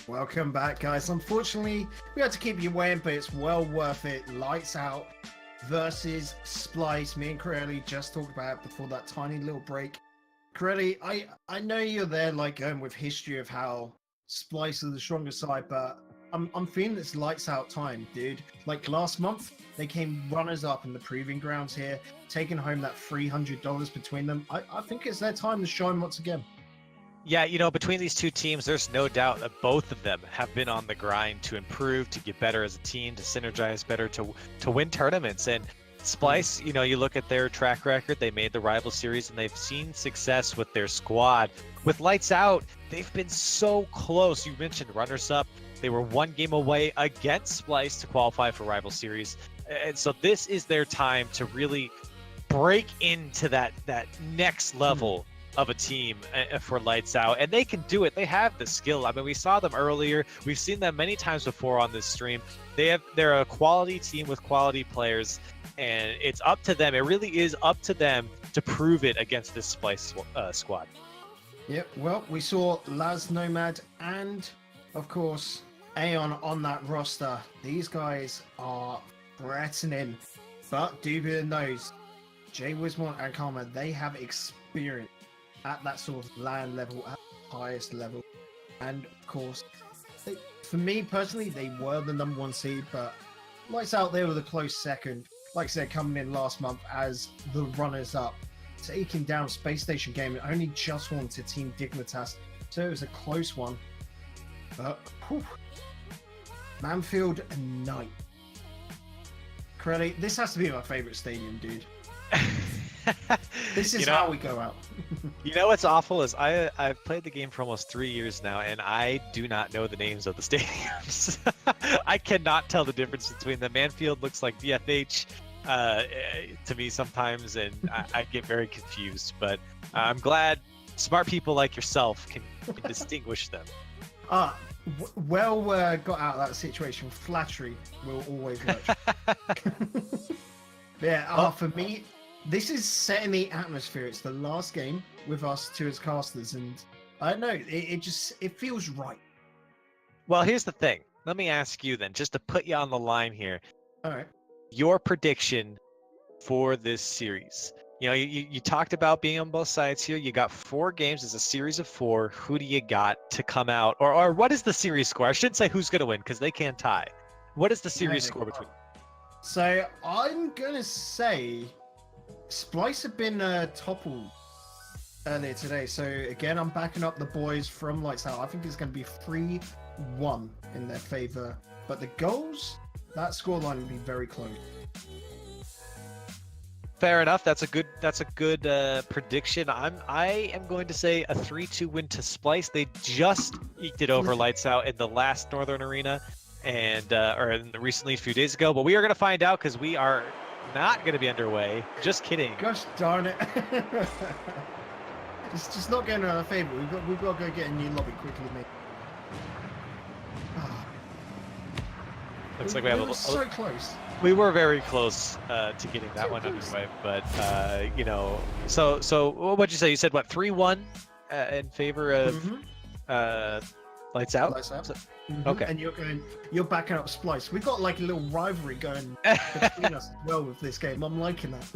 Welcome back, guys. Unfortunately, we had to keep you waiting, but it's well worth it. Lights Out versus Splyce. Me and Corelli just talked about it before that tiny little break. Corelli, I know you're there, like going with history of how Splyce are the stronger side, but I'm feeling it's Lights Out time, dude. Like last month, they came runners up in the proving grounds here, taking home that $300 between them. I think it's their time to shine once again. Yeah, between these two teams, there's no doubt that both of them have been on the grind to improve, to get better as a team, to synergize better, to win tournaments. And Splyce, you look at their track record, they made the rival series and they've seen success with their squad. With Lights Out, they've been so close. You mentioned runners up. They were one game away against Splyce to qualify for rival series. And so this is their time to really break into that next level of a team for Lights Out, and they can do it. They have the skill. I mean, we saw them earlier. We've seen them many times before on this stream. They're a quality team with quality players, and it's up to them. It really is up to them to prove it against this Splyce squad. Yep. Well, we saw Laz Nomad and, of course, Aeon on that roster. These guys are threatening, but Dubia knows Jay Wismore and Karma, they have experience at that sort of land level, at the highest level. And of course, for me personally, they were the number one seed, but Lights Out there with a close second. Like I said, coming in last month as the runners up, taking down Space Station Gaming, only just won to Team Dignitas, so it was a close one. But whew, Manfield and Knight. Corelli, this has to be my favorite stadium, dude. This is how we go out. What's awful is I've played the game for almost 3 years now, and I do not know the names of the stadiums. I cannot tell the difference between them. Manfield looks like VFH to me sometimes, and I get very confused. But I'm glad smart people like yourself can distinguish them. Got out of that situation. Flattery will always work. Yeah, for me, this is setting the atmosphere. It's the last game with us two as casters, and I don't know, it feels right. Well, here's the thing. Let me ask you then, just to put you on the line here. All right. Your prediction for this series. You talked about being on both sides here. You got 4 games. It's a series of 4. Who do you got to come out? Or what is the series score? I shouldn't say who's going to win because they can't tie. What is the series score between? So I'm going to say Splyce have been toppled earlier today. So again, I'm backing up the boys from Lights Out. I think it's going to be 3-1 in their favor. But the goals, that scoreline will be very close. Fair enough. That's a good prediction. I am going to say a 3-2 win to Splyce. They just eked it over Lights Out in the last Northern Arena, and recently a few days ago. But we are going to find out because we are not going to be underway. Just kidding. Gosh darn it! It's just not getting in our favor. We've got to go get a new lobby quickly, mate. Looks like we have a so close. We were very close to getting that one underway, but So what'd you say? You said what, 3-1 in favor of Lights Out? Lights Out. So, Okay. And you're backing up Splyce. We've got like a little rivalry going between us as well with this game. I'm liking that.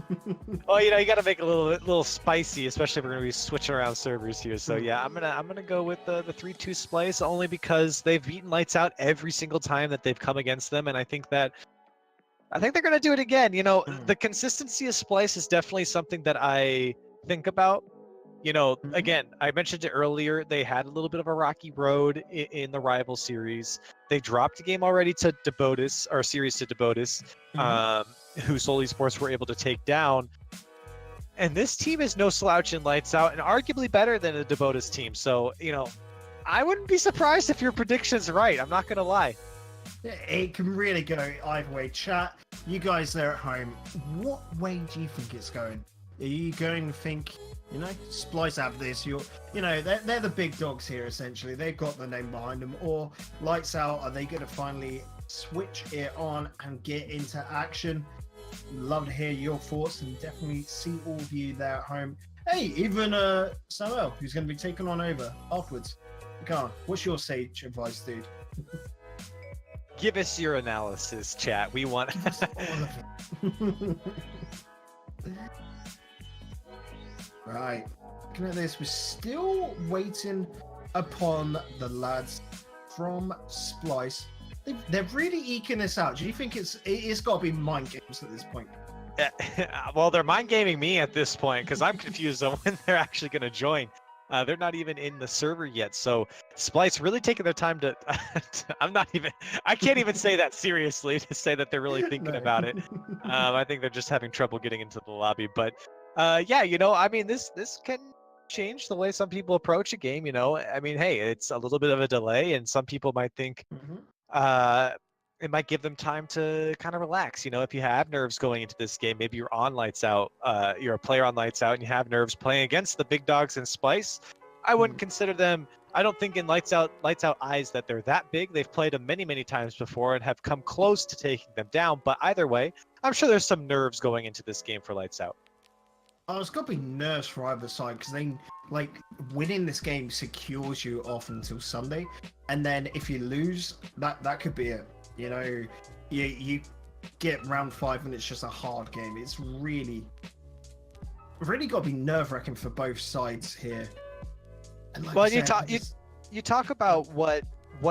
Oh, you got to make it a little spicy, especially if we're gonna be switching around servers here. So yeah, I'm gonna go with the 3-2 Splyce only because they've beaten Lights Out every single time that they've come against them, and I think they're gonna do it again. The consistency of Splyce is definitely something that I think about. Again, I mentioned it earlier, they had a little bit of a rocky road in the rival series. They dropped a game already to Debotis, or series to Debotis, who Soul Esports were able to take down. And this team is no slouch in Lights Out, and arguably better than the Debotis team. So, I wouldn't be surprised if your prediction's right. I'm not going to lie. It can really go either way. Chat, you guys there at home, what way do you think it's going? Are you going to think, Splyce have this, they're the big dogs here, essentially. They've got the name behind them. Or Lights Out, are they going to finally switch it on and get into action? Love to hear your thoughts and definitely see all of you there at home. Hey, even Samuel, who's going to be taken on over afterwards. Come on, what's your sage advice, dude? Give us your analysis, chat. We want. Give us all of it. Right. Looking at this, we're still waiting upon the lads from Splyce. They're really eking this out. Do you think it's got to be mind games at this point? Well, they're mind gaming me at this point because I'm confused on when they're actually going to join. They're not even in the server yet. So Splyce really taking their time to. I can't even say that seriously to say that they're really thinking about it. I think they're just having trouble getting into the lobby. But yeah, I mean, this can change the way some people approach a game. I mean, hey, it's a little bit of a delay, and some people might think. It might give them time to kind of relax. If you have nerves going into this game, maybe you're on lights out, you're a player on lights out, and you have nerves playing against the big dogs in Splyce. I wouldn't consider them. I don't think in lights out eyes that they're that big. They've played them many, many times before and have come close to taking them down. But either way, I'm sure there's some nerves going into this game for lights out. Oh, it's got to be nerves for either side because winning this game secures you off until Sunday, and then if you lose, that could be it. You get round 5 and it's just a hard game. It's really got to be nerve-wracking for both sides here. And you talk about what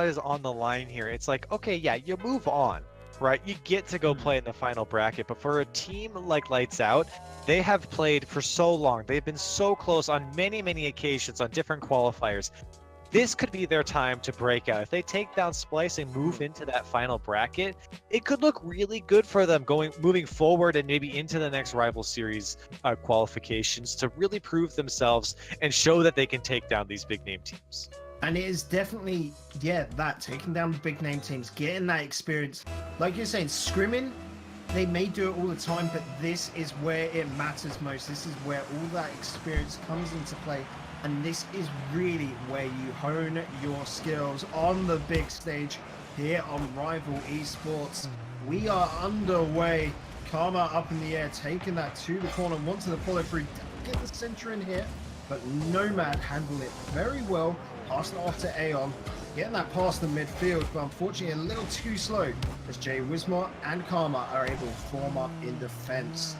is on the line here. It's like, okay, yeah, you move on, right? You get to go play in the final bracket, but for a team like Lights Out, they have played for so long. They've been so close on many, many occasions on different qualifiers. This could be their time to break out. If they take down Splyce and move into that final bracket, it could look really good for them moving forward and maybe into the next rival series qualifications to really prove themselves and show that they can take down these big name teams. And it is definitely, that taking down the big name teams, getting that experience. Like you're saying, scrimming, they may do it all the time, but this is where it matters most. This is where all that experience comes into play. And this is really where you hone your skills on the big stage here on Rival Esports. We are underway. Karma up in the air, taking that to the corner, wanting to follow through, get the center in here, but Nomad handled it very well, passing it off to Aeon, getting that past the midfield, but unfortunately a little too slow as Jay Wismar and Karma are able to form up in defense.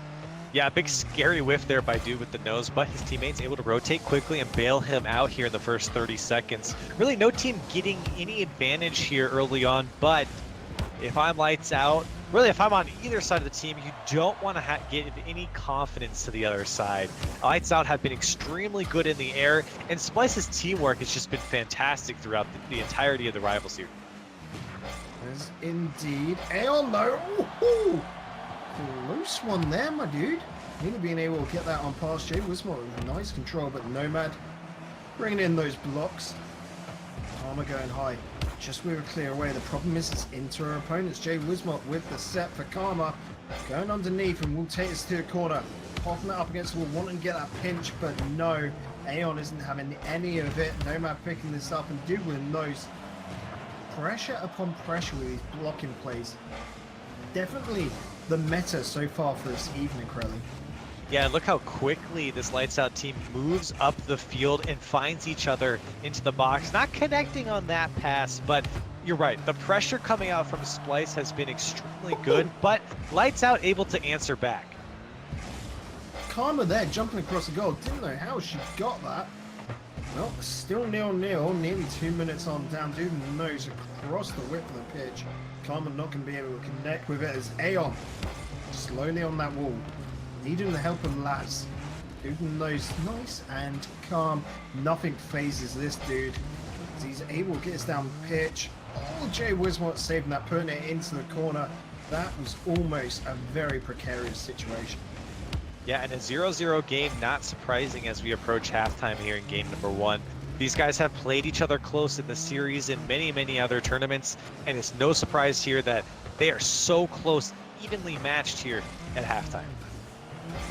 Yeah, big scary whiff there by Dude with the nose, but his teammates able to rotate quickly and bail him out here in the first 30 seconds. Really no team getting any advantage here early on, but if I'm Lights Out, really if I'm on either side of the team, you don't want to give any confidence to the other side. Lights Out have been extremely good in the air, and Splyce's teamwork has just been fantastic throughout the entirety of the rival series. Yes, indeed. Aeon though, woohoo! Close one there, my dude. Really being able to get that on past Jay Wismar with nice control, but Nomad bringing in those blocks. Karma going high, just with a clear away. The problem is it's into her opponents. Jay Wismar with the set for Karma, going underneath and will take us to the corner. Popping that up against the wall, wanting to get that pinch, but no. Aeon isn't having any of it. Nomad picking this up and Dude with nose. Pressure upon pressure with these blocking plays. Definitely the meta so far for this evening, Crowley. Yeah, look how quickly this Lights Out team moves up the field and finds each other into the box. Not connecting on that pass, but you're right. The pressure coming out from Splyce has been extremely good, but Lights Out able to answer back. Karma there, jumping across the goal. Didn't know how she got that. Well, still 0-0, nearly 2 minutes on down. Dude knows across the width of the pitch. Karma not going to be able to connect with it as Aeon slowly on that wall. Needing the help of Laz. Dude knows nice and calm. Nothing phases this dude. As he's able to get us down the pitch. Oh, Jay Wismar saving that, putting it into the corner. That was almost a very precarious situation. Yeah, and a 0-0 game, not surprising as we approach halftime here in game number 1. These guys have played each other close in the series in many, many other tournaments, and it's no surprise here that they are so close, evenly matched here at halftime.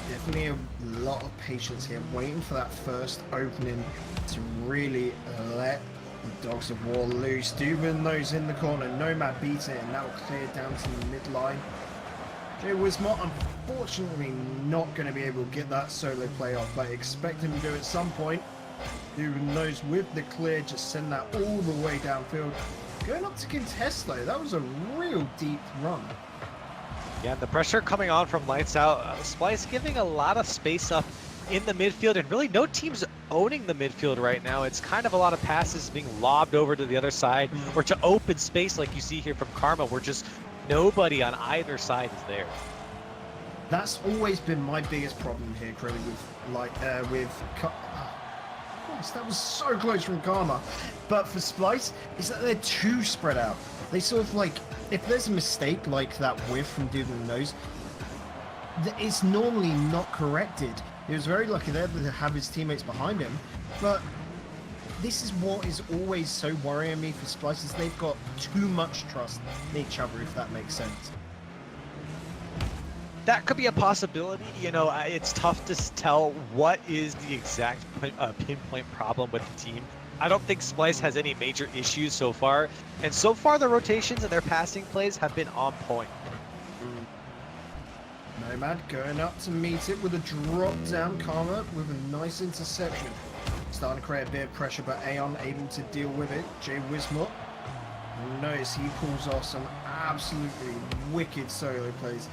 Definitely a lot of patience here, waiting for that first opening to really let the Dogs of War loose. Dubin those in the corner, Nomad beats it, and that will clear down to the midline. Jay Wismar, unfortunately, not going to be able to get that solo play off, but expect him to do it at some point. Who knows with the clear, just send that all the way downfield. Going up to contest though, that was a real deep run. Yeah, the pressure coming on from Lights Out. Splyce giving a lot of space up in the midfield, and really no team's owning the midfield right now. It's kind of a lot of passes being lobbed over to the other side or to open space like you see here from Karma, where just nobody on either side is there. That's always been my biggest problem here, Crilly, that was so close from Karma. But for Splyce, is that they're too spread out. They sort of like, if there's a mistake like that whiff from Dude in the Nose, it's normally not corrected. He was very lucky there to have his teammates behind him. But this is what is always so worrying me for Splyce, is they've got too much trust in each other, if that makes sense. That could be a possibility. You know, it's tough to tell what is the exact pinpoint problem with the team. I don't think Splyce has any major issues so far. And so far, the rotations and their passing plays have been on point. Nomad going up to meet it with a drop down. Karma with a nice interception. Starting to create a bit of pressure, but Aeon able to deal with it. Jay Wismot, notice he pulls off some absolutely wicked solo plays.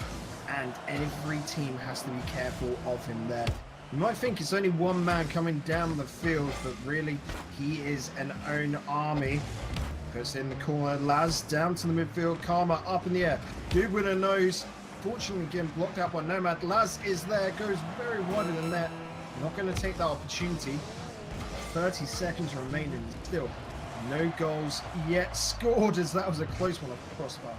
And every team has to be careful of him there. You might think it's only one man coming down the field, but really he is an own army. Puts in the corner, Laz down to the midfield, Karma up in the air. Dude with a nose, fortunately getting blocked out by Nomad. Laz is there, goes very wide in the net. Not going to take that opportunity. 30 seconds remaining, still no goals yet scored, as that was a close one off the crossbar.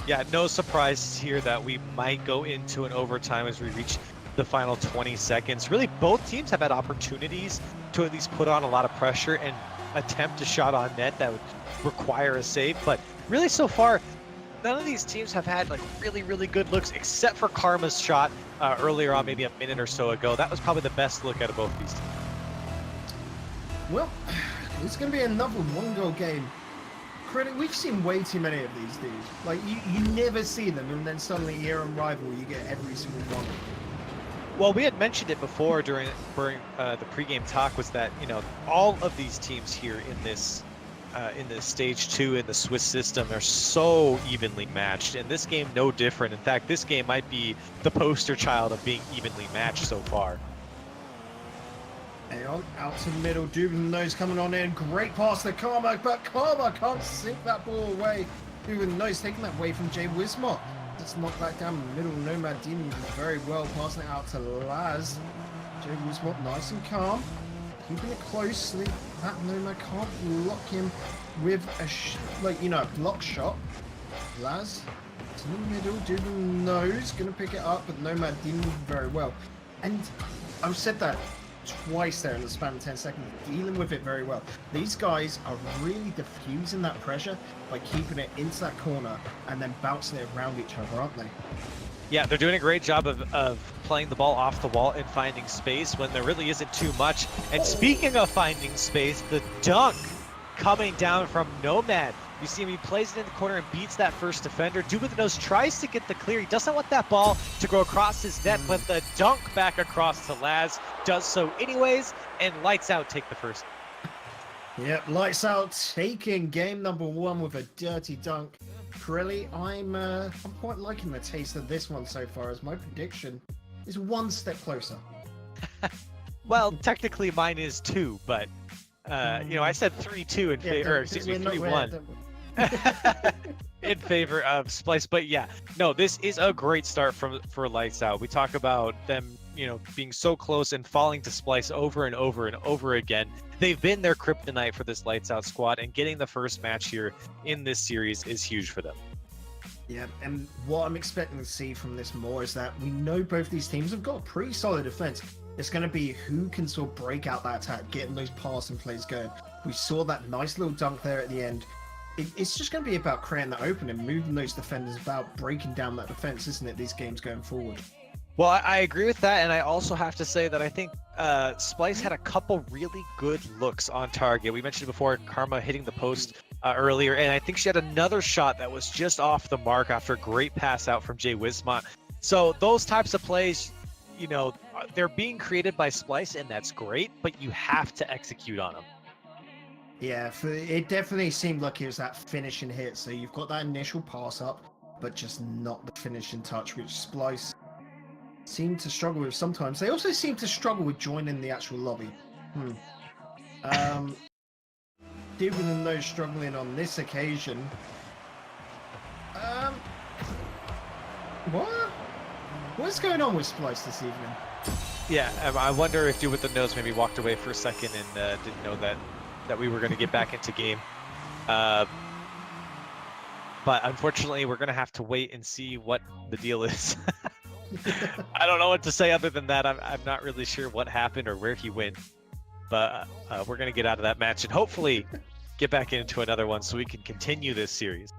Yeah, no surprise here that we might go into an overtime as we reach the final 20 seconds. Really, both teams have had opportunities to at least put on a lot of pressure and attempt a shot on net that would require a save. But really, so far, none of these teams have had like really, really good looks, except for Karma's shot earlier on, maybe a minute or so ago. That was probably the best look out of both these teams. Well, it's going to be another one-goal game. Credit, we've seen way too many of these dudes. Like, you never see them, and then suddenly here on Rival, you get every single one. Well, we had mentioned it before during the pregame talk, was that, you know, all of these teams here in this stage 2 in the Swiss system are so evenly matched, and this game no different. In fact, this game might be the poster child of being evenly matched so far. Aeon out to the middle, Dubin nose coming on in, great pass to Karma, but Karma can't sink that ball away. Dubin nose taking that away from Jay Wismot. Let's knock back down the middle. Nomad dealing very well, passing it out to Laz. Jay Wismot nice and calm, keeping it close. That Nomad can't block him with a block shot. Laz to the middle, Dubin nose gonna pick it up, but Nomad dealing very well. And I've said that twice there in the span of 10 seconds, dealing with it very well. These guys are really diffusing that pressure by keeping it into that corner and then bouncing it around each other, aren't they? Yeah, they're doing a great job of playing the ball off the wall and finding space when there really isn't too much. And speaking of finding space, the dunk coming down from Nomad. You see him, he plays it in the corner and beats that first defender. Dude with the nose tries to get the clear. He doesn't want that ball to go across his net, but the dunk back across to Laz does so anyways, and Lights Out take the first. Yep, Lights Out taking game number 1 with a dirty dunk. Pirelli, I'm quite liking the taste of this one so far, as my prediction is one step closer. Well, technically mine is 2, but you know, I said 3-2 in favor, excuse me, 3-1 in favor of Splyce. But yeah, no, this is a great start for Lights Out. We talk about them, you know, being so close and falling to Splyce over and over and over again. They've been their kryptonite for this Lights Out squad, and getting the first match here in this series is huge for them. Yeah, and what I'm expecting to see from this more is that we know both these teams have got a pretty solid defense. It's going to be who can sort of break out that attack, getting those passing plays going. We saw that nice little dunk there at the end. It's just going to be about creating the opening, moving those defenders about, breaking down that defense, isn't it, these games going forward? Well, I agree with that, and I also have to say that I think Splyce had a couple really good looks on target. We mentioned before Karma hitting the post earlier, and I think she had another shot that was just off the mark after a great pass out from Jay Wismot. So those types of plays, you know, they're being created by Splyce, and that's great, but you have to execute on them. Yeah, it definitely seemed like it was that finishing hit. So you've got that initial pass up, but just not the finishing touch, which Splyce seemed to struggle with sometimes. They also seem to struggle with joining the actual lobby. Deeper than those struggling on this occasion. What's going on with Splyce this evening? Yeah, I wonder if Dude with the Nose maybe walked away for a second and didn't know that we were going to get back into game. But unfortunately, we're going to have to wait and see what the deal is. I don't know what to say other than that. I'm not really sure what happened or where he went. But we're going to get out of that match and hopefully get back into another one so we can continue this series.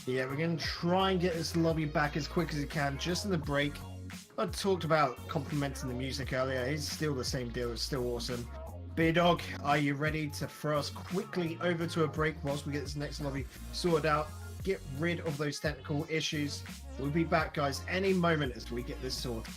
Yeah, we're going to try and get this lobby back as quick as we can, just in the break. I talked about complimenting the music earlier. It's still the same deal. It's still awesome. B-Dog, are you ready to throw us quickly over to a break whilst we get this next lobby sorted out? Get rid of those technical issues. We'll be back, guys, any moment as we get this sorted.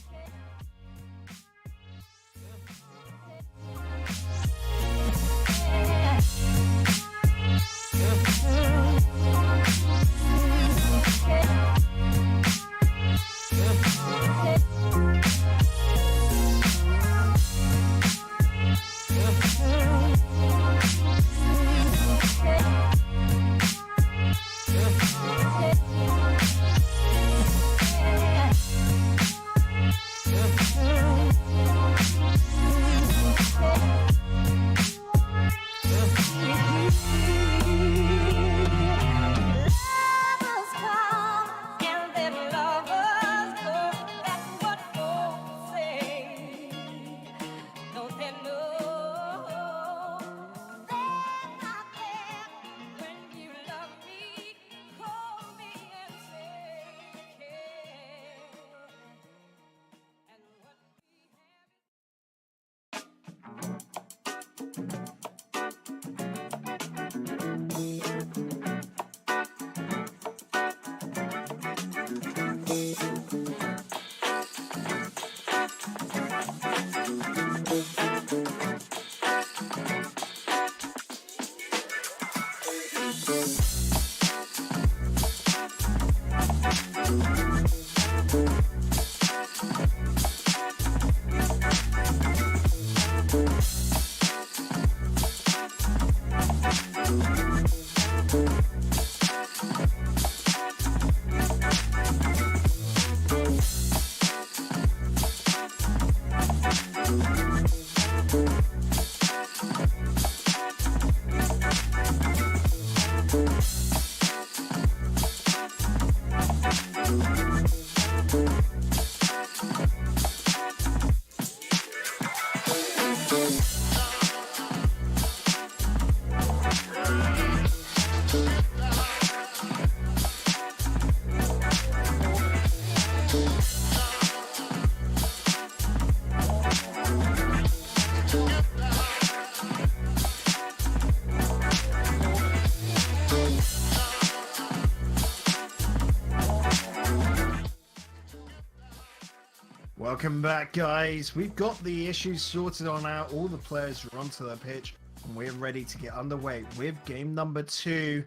Welcome back, guys. We've got the issues sorted on out. All the players are onto the pitch, and we're ready to get underway with game number 2.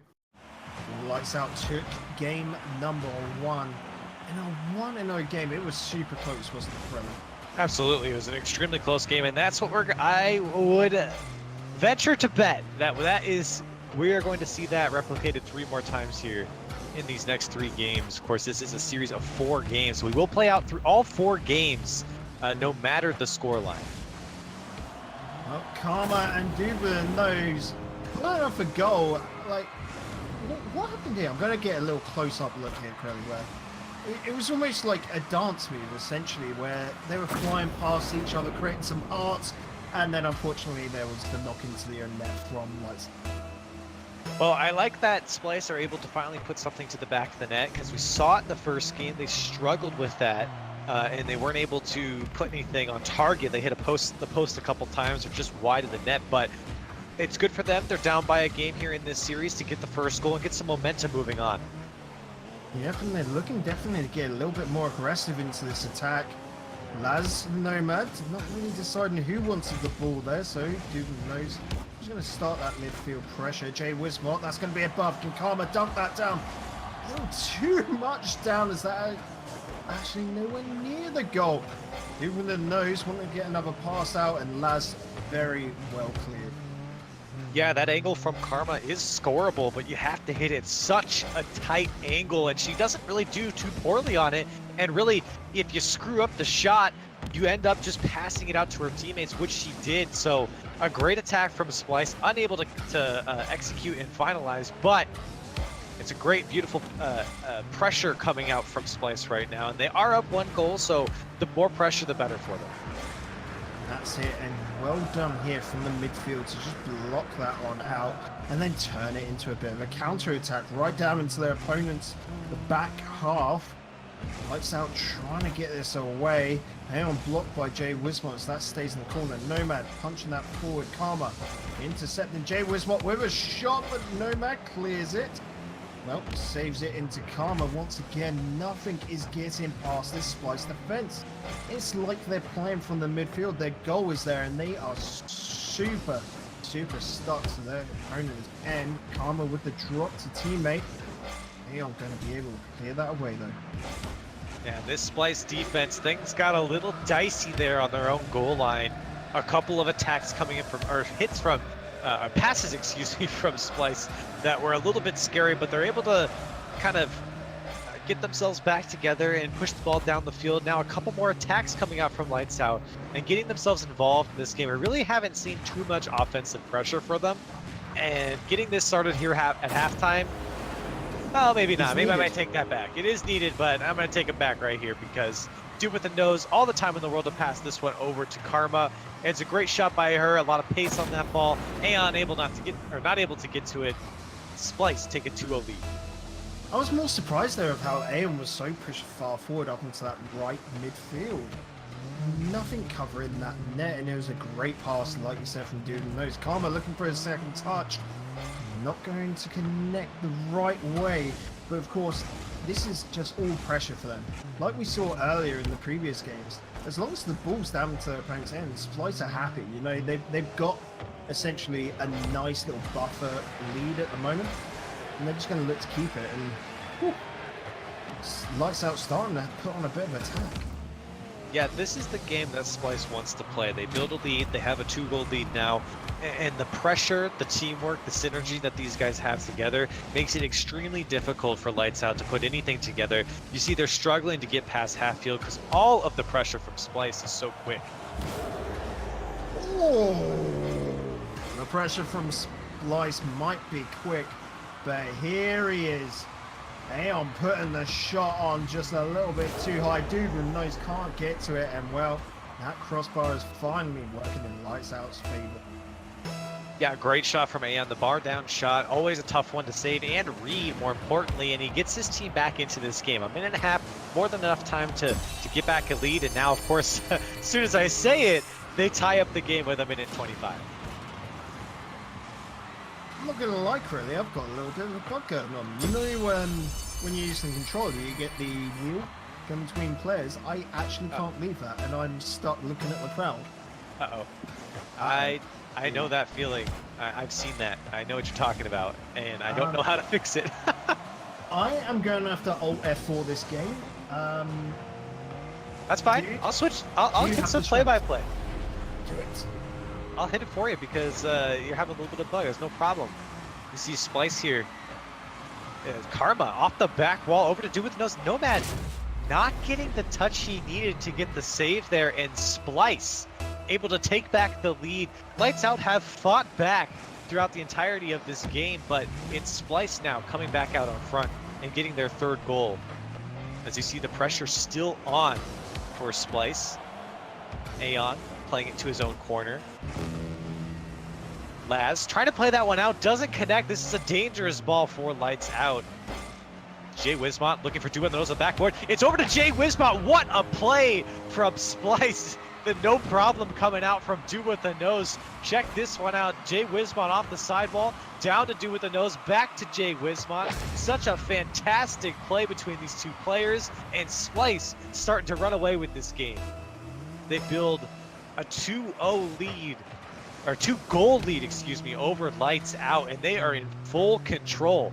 Lights Out took game number 1. In a 1-0 game, it was super close, wasn't it, Fremen? Absolutely, it was an extremely close game, and that's what I would venture to bet that we are going to see that replicated 3 more times here in these next 3 games. Of course, this is a series of 4 games, so we will play out through all 4 games, no matter the scoreline. Well, Karma and Duba knows pulling off a goal. Like, what happened here? I'm going to get a little close-up look here, Curly, where it was almost like a dance move, essentially, where they were flying past each other, creating some arts, and then unfortunately there was the knock into the own net from Lights. Well, I like that Splyce are able to finally put something to the back of the net, because we saw it in the first game. They struggled with that, and they weren't able to put anything on target. They hit the post a couple times, or just wide of the net, but it's good for them. They're down by a game here in this series to get the first goal and get some momentum moving on. Yep, and they're looking definitely to get a little bit more aggressive into this attack. Laz Nomad not really deciding who wanted the ball there, so Dugan knows he's going to start that midfield pressure. Jay Wismot, that's going to be above. Can Karma dunk that down? A little too much down as that actually nowhere near the goal. Dugan the nose, wanting to get another pass out, and Laz very well cleared. Yeah, that angle from Karma is scoreable, but you have to hit it such a tight angle, and she doesn't really do too poorly on it. And really, if you screw up the shot, you end up just passing it out to her teammates, which she did. So a great attack from Splyce, unable to execute and finalize, but it's a great, beautiful pressure coming out from Splyce right now. And they are up 1 goal, so the more pressure, the better for them. That's it, and well done here from the midfield to just block that one out and then turn it into a bit of a counter-attack right down into their opponent's the back half. Lights Out trying to get this away. Aeon blocked by Jay Wismot, so that stays in the corner. Nomad punching that forward. Karma intercepting Jay Wismot with a shot, but Nomad clears it. Well, saves it into Karma once again. Nothing is getting past this Splyce defense. It's like they're playing from the midfield. Their goal is there, and they are super stuck to their opponents. And Karma with the drop to teammate. They aren't going to be able to clear that away, though. Yeah, this Splyce defense, things got a little dicey there on their own goal line. A couple of attacks coming in from, or hits from, passes, excuse me, from Splyce that were a little bit scary, but they're able to kind of get themselves back together and push the ball down the field. Now a couple more attacks coming out from Lights Out and getting themselves involved in this game. I really haven't seen too much offensive pressure for them, and getting this started here at halftime, well, maybe not. Maybe I might take that back. It is needed, but I'm going to take it back right here because Dude with the nose, all the time in the world to pass this one over to Karma. It's a great shot by her, a lot of pace on that ball. Aeon not able to get to it. Splyce take a 2-0 lead. I was more surprised there of how Aeon was so pushed far forward up into that right midfield. Nothing covering that net, and it was a great pass, like you said, from Dude with the nose. Karma looking for a second touch. Not going to connect the right way, but of course this is just all pressure for them. Like we saw earlier in the previous games, as long as the ball's down to their opponent's end, Splyce are happy. You know, they've got essentially a nice little buffer lead at the moment, and they're just going to look to keep it. And Lights Out starting to put on a bit of attack. Yeah, this is the game that Splyce wants to play. They build a lead, they have a 2-goal lead now, and the pressure, the teamwork, the synergy that these guys have together makes it extremely difficult for Lights Out to put anything together. You see they're struggling to get past half field because all of the pressure from Splyce is so quick. Oh, the pressure from Splyce might be quick, but here he is. Aeon putting the shot on just a little bit too high. Dude with nose can't get to it, and well, that crossbar is finally working in Lights Out's favor. Yeah, great shot from Aeon. The bar down shot, always a tough one to save and read, more importantly, and he gets his team back into this game. A minute and a half, more than enough time to get back a lead, and now, of course, as soon as I say it, they tie up the game with a minute 25. I'm not gonna lie, really, I've got a little bit of a bug going on. You know when you're using the controller, you get the wheel going between players. I actually can't leave that, and I'm stuck looking at the crowd. Uh-oh. I know that feeling. I've seen that. I know what you're talking about, and I don't know how to fix it. I am going to have to Alt F4 this game. That's fine. I'll switch. I'll hit some play-by-play. Do it. I'll hit it for you because you're having a little bit of bug. There's no problem. You see Splyce here. Karma off the back wall over to Dude with the nose. Nomad not getting the touch he needed to get the save there, and Splyce able to take back the lead. Lights Out have fought back throughout the entirety of this game, but it's Splyce now coming back out on front and getting their 3rd goal. As you see the pressure still on for Splyce. Aeon playing it to his own corner. Laz trying to play that one out, doesn't connect. This is a dangerous ball for Lights Out. Jay Wismot looking for Dude with the nose on the backboard. It's over to Jay Wismot. What a play from Splyce. The no problem coming out from Dude with the nose. Check this one out. Jay Wismot off the sidewall, down to Dude with the nose, back to Jay Wismot. Such a fantastic play between these two players, and Splyce starting to run away with this game. they build a 2-0 lead, or 2-goal lead, excuse me, over Lights Out, and they are in full control.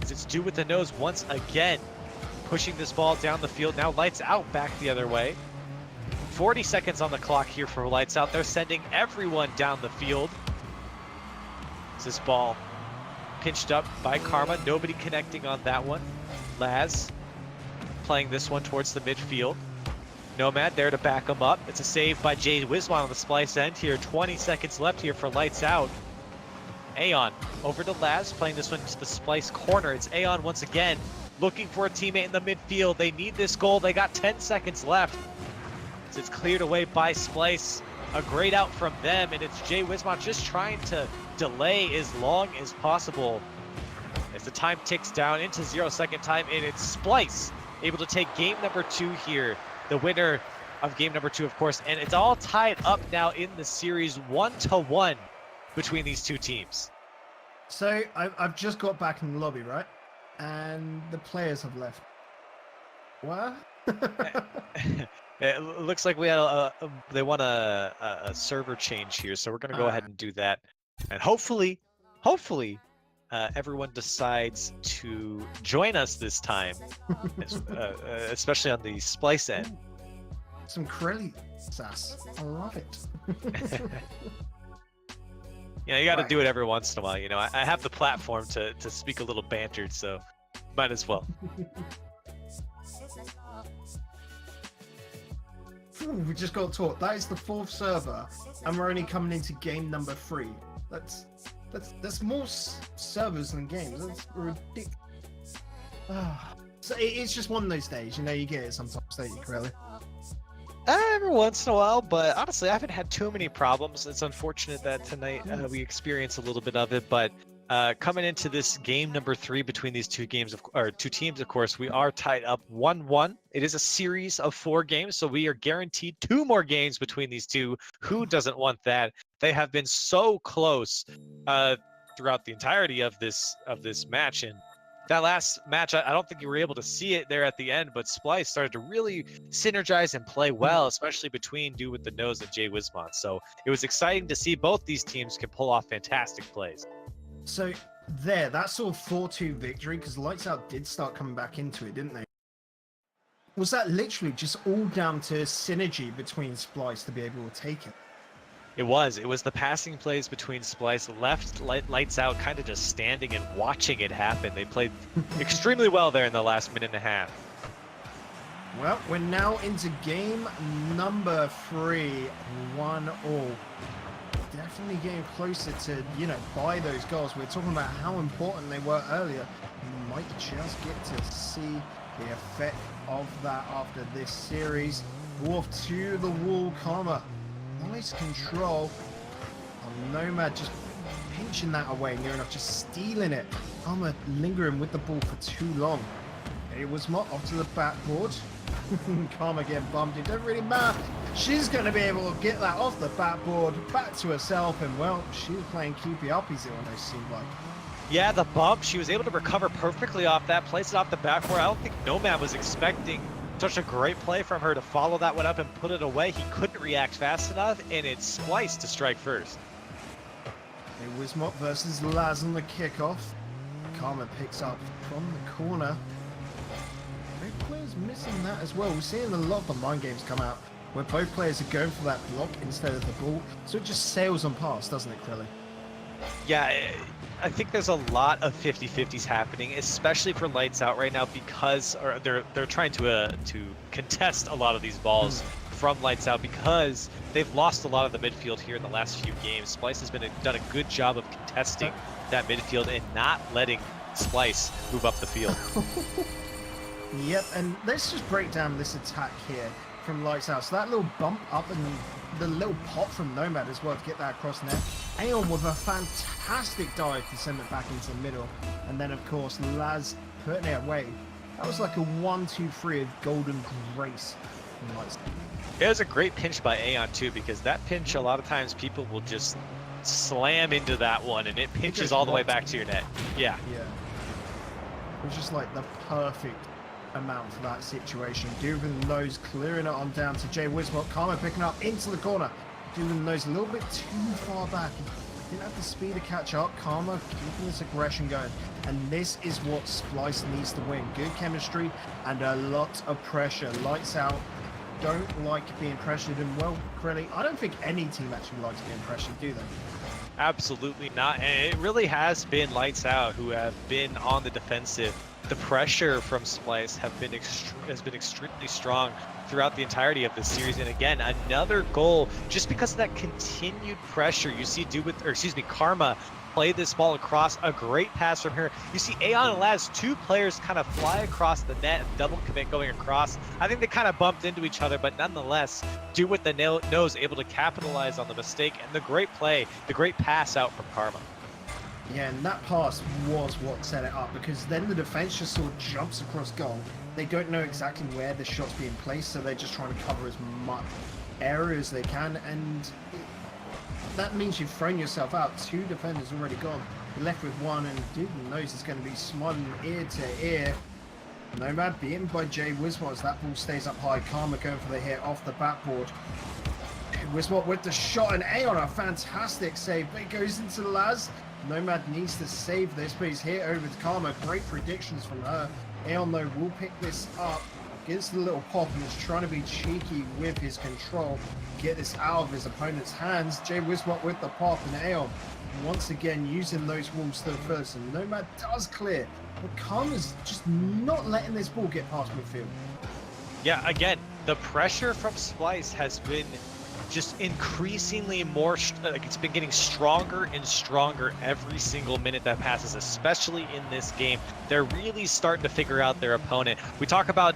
As it's Dude with the Nose once again, pushing this ball down the field. Now Lights Out back the other way. 40 seconds on the clock here for Lights Out. They're sending everyone down the field. This ball pinched up by Karma. Nobody connecting on that one. Laz playing this one towards the midfield. Nomad there to back him up. It's a save by Jay Wismon on the Splyce end here. 20 seconds left here for Lights Out. Aeon over to Laz, playing this one to the Splyce corner. It's Aeon once again, looking for a teammate in the midfield. They need this goal. They got 10 seconds left. As it's cleared away by Splyce. A great out from them, and it's Jay Wismon just trying to delay as long as possible. As the time ticks down into 0-second time, and it's Splyce able to take game number 2 here. The winner of game number 2, of course, and it's all tied up now in the series 1-1 between these two teams. So I've just got back in the lobby, right? And the players have left. What? It looks like we had they want a server change here, so we're gonna go ahead and do that, and hopefully, everyone decides to join us this time, especially on the Splyce end. Some Krelly sass. I love it. You got to do it every once in a while. I have the platform to speak a little bantered, so might as well. Ooh, we just got taught. That is the 4th server, and we're only coming into game number 3. That's more servers than games. That's ridiculous. So it's just one of those days, you get it sometimes, don't you, Corelli? Every once in a while, but honestly, I haven't had too many problems. It's unfortunate that tonight we experienced a little bit of it, but coming into this game number 3 between these two teams, of course, we are tied up 1-1. It is a series of 4 games, so we are guaranteed 2 more games between these two. Who doesn't want that? They have been so close throughout the entirety of this match, and that last match, I don't think you were able to see it there at the end, but Splyce started to really synergize and play well, especially between Dude with the Nose and Jay Wismon. So it was exciting to see both these teams can pull off fantastic plays. So that sort of 4-2 victory, because Lights Out did start coming back into it, didn't they? Was that literally just all down to synergy between Splyce to be able to take it? It was the passing plays between Splyce, left Lights Out kind of just standing and watching it happen. They played extremely well there in the last minute and a half. Well, we're now into game number 3, 1-1. Definitely getting closer to, buy those goals. We're talking about how important they were earlier. We might just get to see the effect of that after this series. Dwarf to the wall, Karma. Nice control. Nomad just pinching that away near enough, just stealing it. Karma lingering with the ball for too long. It was not off to the backboard. Karma getting bumped. It doesn't really matter. She's going to be able to get that off the backboard, back to herself, and well, she was playing keepy uppies, it almost seemed like. Yeah, the bump, she was able to recover perfectly off that, place it off the backboard. I don't think Nomad was expecting such a great play from her to follow that one up and put it away. He couldn't react fast enough, and it's Splyce to strike first. It was Mott versus Laz on the kickoff. Karma picks up from the corner. Both players missing that as well. We're seeing a lot of the mind games come out where both players are going for that block instead of the ball. So it just sails on past, doesn't it, Krelly? Yeah, I think there's a lot of 50-50s happening, especially for Lights Out right now, because they're trying to contest a lot of these balls from Lights Out because they've lost a lot of the midfield here in the last few games. Splyce has done a good job of contesting that midfield and not letting Splyce move up the field. Yep, and let's just break down this attack here from Lights Out. So that little bump up and the little pop from Nomad as well to get that across net. Aeon with a fantastic dive to send it back into the middle. And then, of course, Laz putting it away. That was like a 1-2-3 of golden grace from Lights Out. It was a great pinch by Aeon, too, because that pinch, a lot of times people will just slam into that one, and it pinches all the way back to your net. Yeah. Yeah. It was just like the perfect amount for that situation. Dubin knows clearing it on down to Jay Wismot. Karma picking up into the corner. Dubin knows a little bit too far back. Didn't have the speed to catch up. Karma keeping this aggression going. And this is what Splyce needs to win. Good chemistry and a lot of pressure. Lights Out don't like being pressured. And well, Crelly, I don't think any team actually likes being pressured, do they? Absolutely not. And it really has been Lights Out who have been on the defensive. The pressure from Splyce has been extremely strong throughout the entirety of this series. And again, another goal just because of that continued pressure. You see Karma play this ball across, a great pass from her. You see Aeon and Laz, two players kind of fly across the net and double commit going across. I think they kind of bumped into each other, but nonetheless, do with the nose, able to capitalize on the mistake and the great play, the great pass out from Karma. Yeah, and that pass was what set it up, because then the defense just sort of jumps across goal. They don't know exactly where the shot's being placed, so they're just trying to cover as much area as they can, and that means you've thrown yourself out. Two defenders already gone. You're left with one, and Dubin knows it's going to be smiling ear to ear. Nomad beaten by Jay Wismot as that ball stays up high. Karma going for the hit off the backboard. Wismot with the shot, and Aeon, a fantastic save, but it goes into Laz. Nomad needs to save this, but he's hit over to Karma. Great predictions from her. Aeon, though, will pick this up. Gets the little pop and is trying to be cheeky with his control. Get this out of his opponent's hands. Jay Wismot with the pop, and Aeon once again using those walls still first. And Nomad does clear, but Karma's just not letting this ball get past midfield. Yeah, again, the pressure from Splyce has been just increasingly more, like it's been getting stronger and stronger every single minute that passes, especially in this game. They're really starting to figure out their opponent. We talk about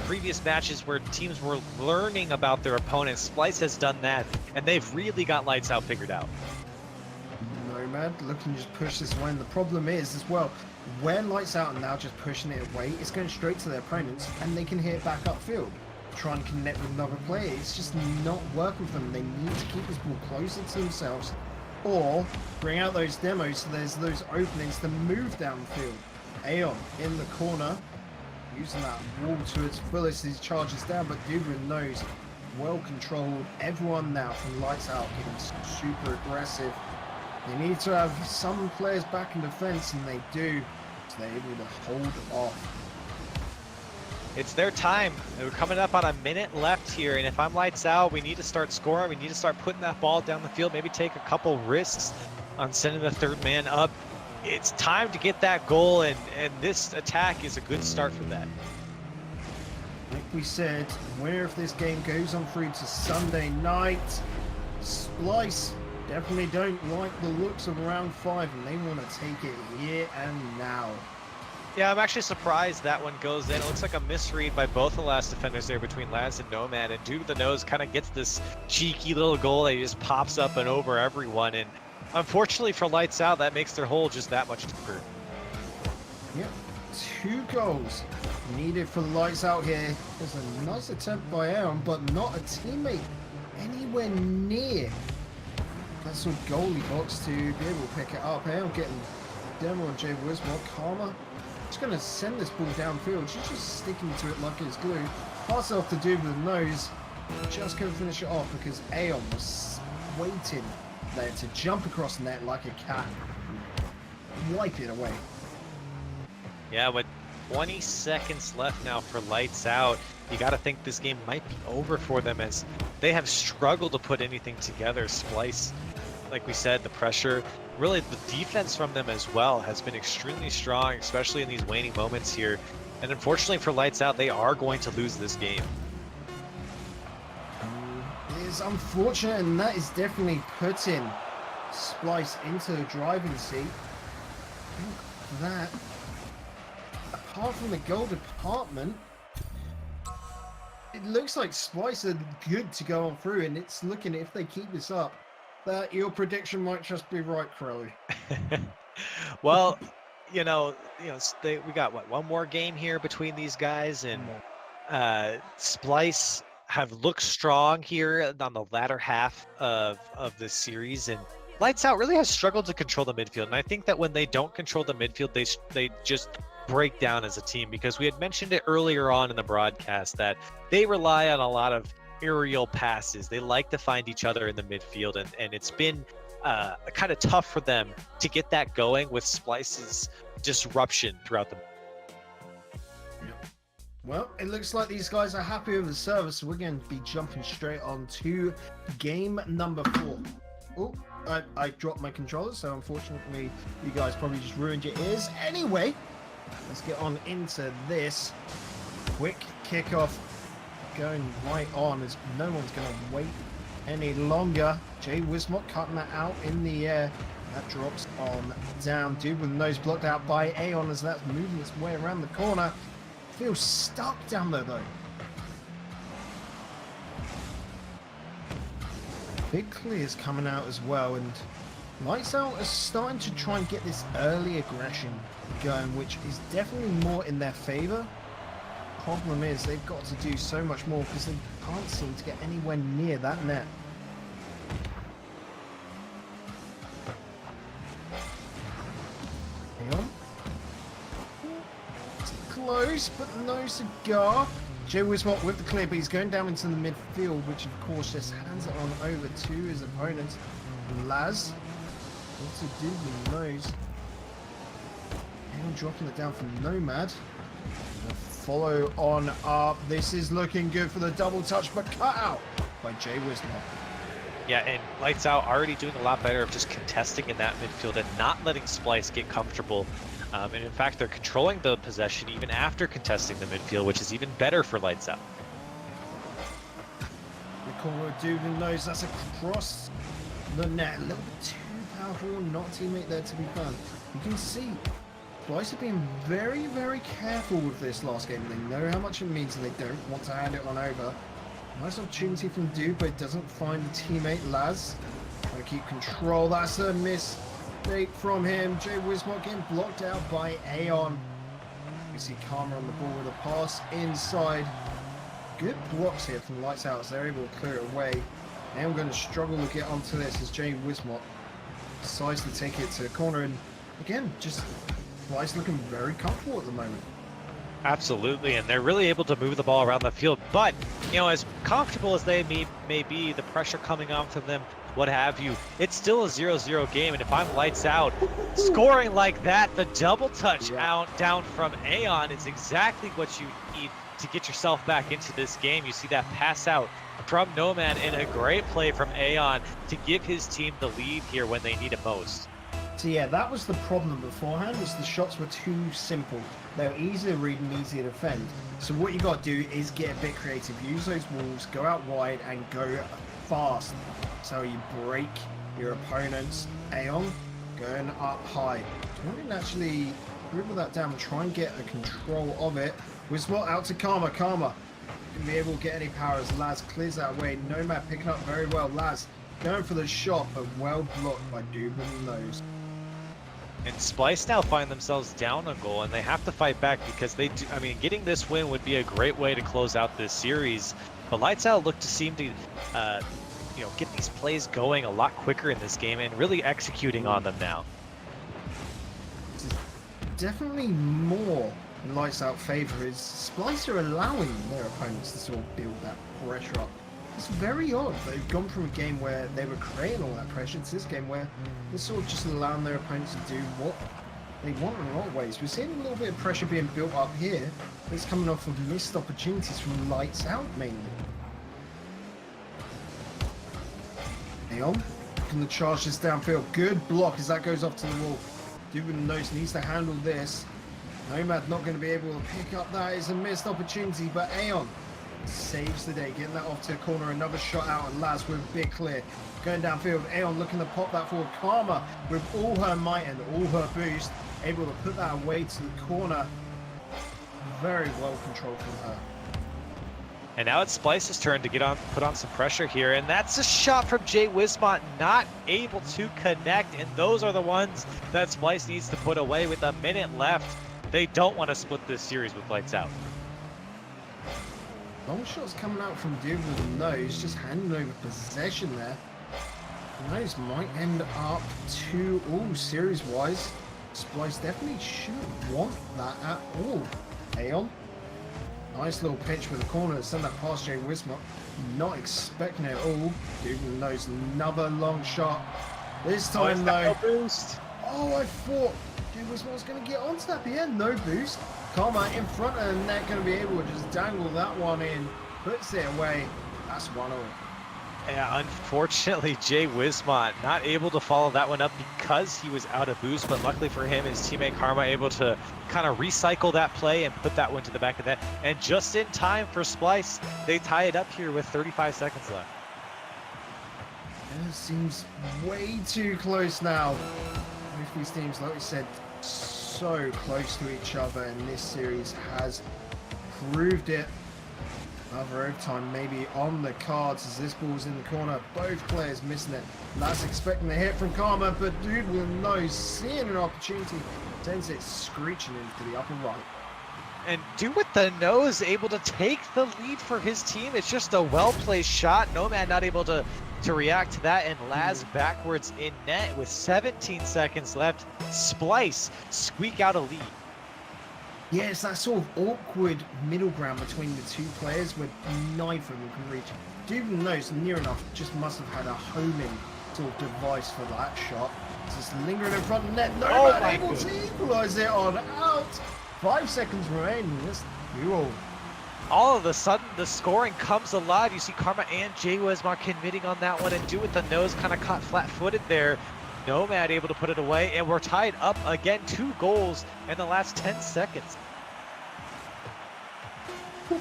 previous matches where teams were learning about their opponents. Splyce has done that, and they've really got Lights Out figured out. Nomad looking to just push this away, and the problem is as well, where Lights Out are now just pushing it away, it's going straight to their opponents, and they can hit it back upfield. Try and connect with another player, it's just not working for them. They need to keep this ball closer to themselves, or bring out those demos so there's those openings to move downfield. Aeon in the corner, using that wall to its fullest as he charges down, but Dubin knows, well controlled. Everyone now from Lights Out getting super aggressive. They need to have some players back in defense, and they do, so they're able to hold off. It's their time. We're coming up on a minute left here, and if I'm Lights Out, we need to start scoring. We need to start putting that ball down the field, maybe take a couple risks on sending the third man up. It's time to get that goal, and this attack is a good start for that. Like we said, winner if this game goes on through to Sunday night. Splyce definitely don't like the looks of round 5, and they want to take it here and now. Yeah, I'm actually surprised that one goes in. It looks like a misread by both the last defenders there between Laz and Nomad, and due to the nose kind of gets this cheeky little goal that just pops up and over everyone, and unfortunately for Lights Out, that makes their hole just that much deeper. Yep, 2 goals needed for Lights Out here. There's a nice attempt by Aaron, but not a teammate anywhere near that sort of goalie box to be able to pick it up. Aaron getting demo on Jay Wismot. Karma just going to send this ball downfield. She's just sticking to it like it's glue. Pass it off to Dubin with the nose. Just going to finish it off because Aeon was waiting there to jump across the net like a cat and wipe it away. Yeah, with 20 seconds left now for Lights Out, you got to think this game might be over for them as they have struggled to put anything together. Splyce, like we said, the pressure, really the defense from them as well has been extremely strong, especially in these waning moments here. And unfortunately for Lights Out, they are going to lose this game. It is unfortunate, and that is definitely putting Splyce into the driving seat. That, apart from the goal department, it looks like Splyce are good to go on through, and it's looking, if they keep this up, that your prediction might just be right, Crowley. Well, we got what, one more game here between these guys, and Splyce have looked strong here on the latter half of this series, and Lights Out really has struggled to control the midfield. And I think that when they don't control the midfield, they just break down as a team, because we had mentioned it earlier on in the broadcast that they rely on a lot of aerial passes. They like to find each other in the midfield, and it's been kind of tough for them to get that going with Splyce's disruption throughout the. Well, it looks like these guys are happy with the service, so we're going to be jumping straight on to game number 4. Oh, I dropped my controller, so unfortunately you guys probably just ruined your ears. Anyway, let's get on into this. Quick kickoff going right on, as no one's going to wait any longer. Jay Wismot cutting that out in the air. That drops on down. Dude with the nose blocked out by Aeon as that's moving its way around the corner. Feels stuck down there though. Big clears coming out as well, and Lights Out is starting to try and get this early aggression going, which is definitely more in their favor. Problem is they've got to do so much more because they can't seem to get anywhere near that net. Hang on. Close, but no cigar. Jay Wismot with the clear, but he's going down into the midfield, which of course just hands it on over to his opponent, Laz. What to do with the nose? And dropping it down from Nomad. Follow on up. This is looking good for the double touch, but cut out by Jay Wismot. Yeah, and Lights Out already doing a lot better of just contesting in that midfield and not letting Splyce get comfortable. And in fact, they're controlling the possession even after contesting the midfield, which is even better for Lights Out. The corner dude knows that's across the net. A little bit too powerful, not teammate there to be found. You can see Splyce are being very, very careful with this last game. They know how much it means and they don't want to hand it on over. Nice opportunity from Dude, but it doesn't find the teammate Laz. Trying to keep control. That's a miss. From him. Jay Wismot getting blocked out by Aeon. You see Karma on the ball with a pass inside. Good blocks here from Lights Out as they're able to clear it away. Now I'm going to struggle to get onto this as Jay Wismot decides to take it to the corner, and again, just Splyce looking very comfortable at the moment. Absolutely, and they're really able to move the ball around the field, but you know, as comfortable as they may be, the pressure coming off of them, what have you, it's still a 0-0 game, and if I'm Lights Out, scoring like that, the double touch out down from Aeon is exactly what you need to get yourself back into this game. You see that pass out from Nomad and a great play from Aeon to give his team the lead here when they need it most. So yeah, that was the problem beforehand, was the shots were too simple. They were easy to read and easy to defend. So what you got to do is get a bit creative. Use those walls, go out wide and go fast. So you break your opponents. Aeon going up high. Try and actually dribble that down and try and get a control of it. Wismot out to Karma. Karma can be able to get any power as Laz clears that way. Nomad picking up very well. Laz going for the shot, but well blocked by Dubin Nose. And Splyce now find themselves down a goal, and they have to fight back because they do. I mean, getting this win would be a great way to close out this series. But Lights Out look to seem to, get these plays going a lot quicker in this game and really executing on them now. Definitely more in Lights Out favor is Splyce are allowing their opponents to sort of build that pressure up. It's very odd. They've gone from a game where they were creating all that pressure to this game where they're sort of just allowing their opponents to do what they want in a lot of ways. We're seeing a little bit of pressure being built up here. It's coming off of missed opportunities from Lights Out mainly. Aeon can the charge this downfield. Good block as that goes off to the wall. Dubin Nose needs to handle this. Nomad not going to be able to pick up that. It's a missed opportunity, but Aeon saves the day, getting that off to a corner. Another shot out, and Laz with a big clear going downfield. Aeon looking to pop that forward. Karma with all her might and all her boost, able to put that away to the corner. Very well controlled from her. And now it's Splyce's turn to put on some pressure here, and that's a shot from Jay Wismot, not able to connect, and those are the ones that Splyce needs to put away with a minute left. They don't want to split this series with Lights Out. Long shots coming out from Dude with the Nose, just handing over possession there. Nose might end up 2-all series-wise. Splyce definitely shouldn't want that at all. Aeon, nice little pitch with the corner to send that past Jay Wismar. Not expecting it all. Dude knows another long shot. This time though. No boost. Oh, I thought Jay Wismar was going to get onto that, but yeah, no boost. Karma in front of the net, going to be able to just dangle that one in. Puts it away. That's 1-0. Yeah, unfortunately, Jay Wismont not able to follow that one up because he was out of boost, but luckily for him, his teammate Karma able to kind of recycle that play and put that one to the back of that. And just in time for Splyce, they tie it up here with 35 seconds left. It seems way too close now. Both these teams, like we said, so close to each other, and this series has proved it. Another overtime maybe on the cards as this ball's in the corner. Both players missing it. Laz expecting the hit from Karma, but dude will know, seeing an opportunity, sends it screeching into the upper right. And dude with the nose able to take the lead for his team. It's just a well-placed shot. Nomad not able to react to that, and Laz backwards in net with 17 seconds left. Splyce squeak out a lead. Yeah, it's that sort of awkward middle ground between the two players where neither of them can reach. Dude knows near enough, just must have had a homing sort of device for that shot. It's just lingering in front of the net. Nomad able to equalise it on out. 5 seconds remaining. This duel. All of a sudden, the scoring comes alive. You see Karma and Jay Wismar committing on that one, and dude with the nose kind of caught flat-footed there. Nomad able to put it away, and we're tied up again. 2 goals in the last 10 seconds. This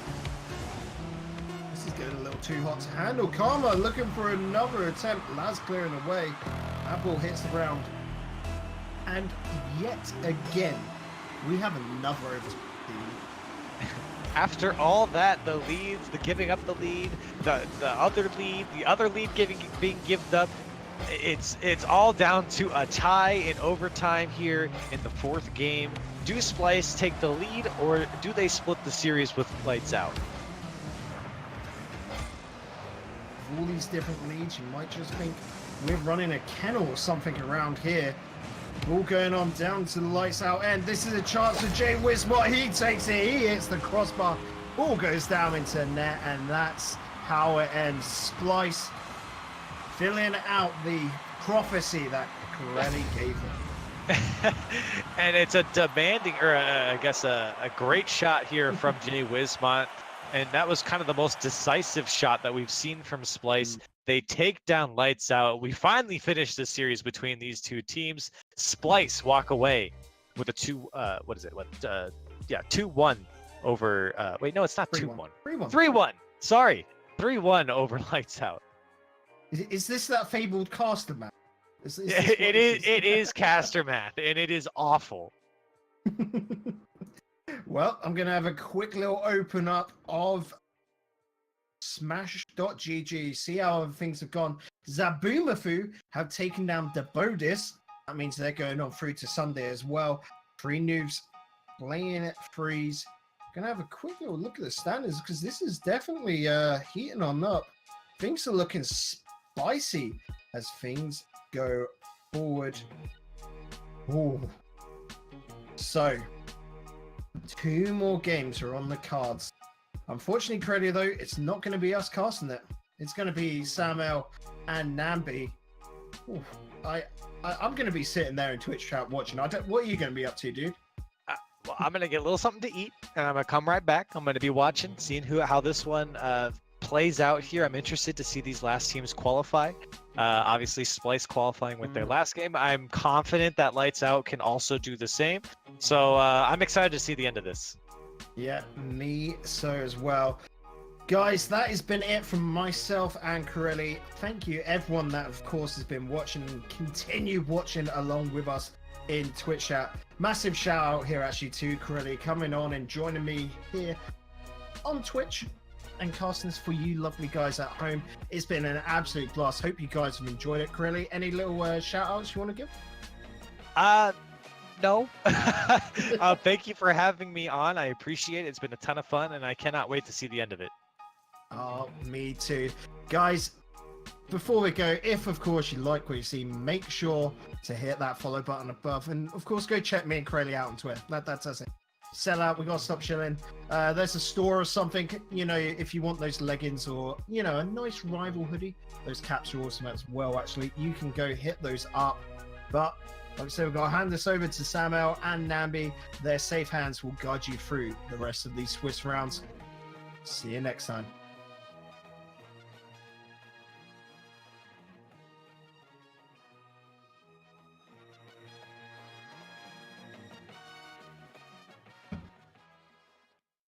is getting a little too hot to handle. Karma looking for another attempt. Laz clearing away. That ball hits the ground. And yet again, we have another overtime. After all that, the leads, the giving up the lead, the other lead being given up, it's all down to a tie in overtime here in the 4th game. Do Splyce take the lead, or do they split the series with lights out? With all these different leads, you might just think we're running a kennel or something around here. Ball going on down to the lights out end. This is a chance for Jay Wismar. He takes it. He hits the crossbar. Ball goes down into net, and that's how it ends. Splyce filling out the prophecy that Corelli gave him. And it's a demanding, or I guess a great shot here from Jay Wismont. And that was kind of the most decisive shot that we've seen from Splyce. They take down lights out. We finally finished the series between these two teams. Splyce walk away with a 2-1 over, wait, no, it's not 2-1. 3-1. Sorry, 3-1 over lights out. Is this that fabled caster map? It is caster math, and it is awful. Well, I'm going to have a quick little open up of Smash.gg, see how things have gone. Zabumafu have taken down the Bodis. That means they're going on through to Sunday as well. 3 noobs playing at freeze. Going to have a quick little look at the standards, because this is definitely heating on up. Things are looking spicy as things go forward. Ooh. So, 2 more games are on the cards. Unfortunately, Credit, though, it's not going to be us casting it. It's going to be Samuel and Nambi. Ooh, I'm going to be sitting there in Twitch chat watching. What are you going to be up to, dude? Well, I'm going to get a little something to eat, and I'm going to come right back. I'm going to be watching, seeing how this one plays out here. I'm interested to see these last teams qualify. Obviously, Splyce qualifying with their last game. I'm confident that Lights Out can also do the same. So I'm excited to see the end of this. Yeah, me so as well. Guys, that has been it from myself and Corelli. Thank you everyone that of course has been watching and continue watching along with us in Twitch chat. Massive shout out here actually to Corelli coming on and joining me here on Twitch and casting this for you lovely guys at home. It's been an absolute blast. Hope you guys have enjoyed it. Corelli, any little shout outs you want to give? No. Thank you for having me on. I appreciate it. It's been a ton of fun, and I cannot wait to see the end of it. Oh, me too. Guys, before we go, if of course you like what you see, make sure to hit that follow button above, and of course go check me and Crowley out on Twitter. That's it. Sell out. We gotta stop chilling. There's a store or something. You know, if you want those leggings or a nice rival hoodie, those caps are awesome as well. Actually, you can go hit those up. But like I said, we've got to hand this over to Samuel and Nambi. Their safe hands will guide you through the rest of these Swiss rounds. See you next time.